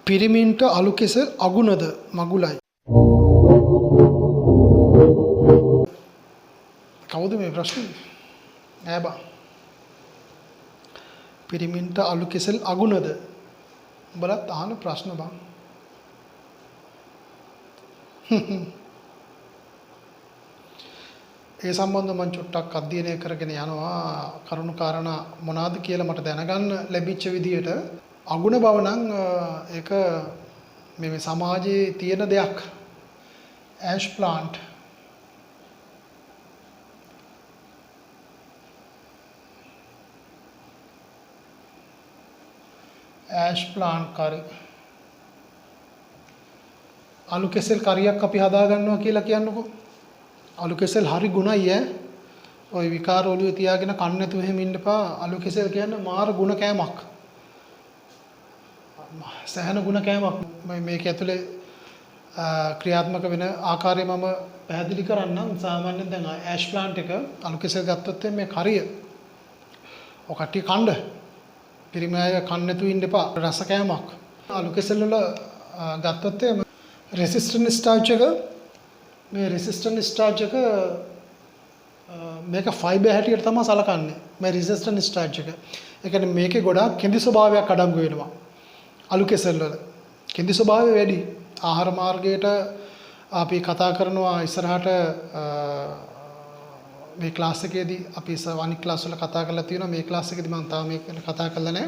පිරිමින්ට අලු කෙසෙල් අගුණද මගුලයි. කවුද මේ ප්‍රශ්නේ? නෑ බා. පිරිමින්ට අලු කෙසෙල් අගුණද? උඹලත් අහන ප්‍රශ්න බං. ඒ සම්බන්ධව මම චුට්ටක් අධ්‍යයනය කරගෙන යනවා. කරුණු කාරණා මොනවාද කියලා මට දැනගන්න ලැබිච්ච විදියට අගුණ බව නම් ඒක මේ සමාජයේ තියෙන දෙයක්. ඇෂ් ප්ලාන්ට් කරි අලු කෙසෙල් කරියක් අපි හදා ගන්නවා කියලා කියන්නකෝ. අලු කෙසෙල් හරි ගුණයි ඈ. ওই විකාර ඔළුවේ තියාගෙන කන්න නැතුව එහෙම ඉන්න එපා. අලු කෙසෙල් කියන්නේ මාර ගුණ කෑමක්. සහන ගුණ කෑමක්. මේක ඇතුලේ ක්‍රියාත්මක වෙන ආකාරය මම පැහැදිලි කරන්නම්. සාමාන්‍යයෙන් දැන් ඇෂ් ප්ලාන්ට් එක අලු කෙසෙල් ගත්තොත් මේ කරිය ඔය කට්ටිය කන්න පිරිමි අය කන්න නැතුව ඉන්න එපා. රස කෑමක්. අලු කෙසෙල් වල ගත්තොත් රෙසිස්ටන්ට් ස්ටාර්ච් එක මේ රෙසිස්ටන්ට් ස්ටාර්ච් එක මේක ෆයිබර් හැටියට තමයි සලකන්නේ. මේ රෙසිස්ටන්ට් ස්ටාර්ච් එක. ඒ කියන්නේ මේකේ ගොඩාක් කෙඳි ස්වභාවයක් අඩංගු වෙනවා. අලු කෙසෙල් වල කෙඳි ස්වභාවය වැඩි. ආහාර මාර්ගයට අපි කතා කරනවා ඉස්සරහට මේ ක්ලාස් එකේදී අපි අනිත් ක්ලාස් වල කතා කරලා තියෙනවා. මේ ක්ලාස් එකේදී මම තාම මේක කතා කරලා නැහැ.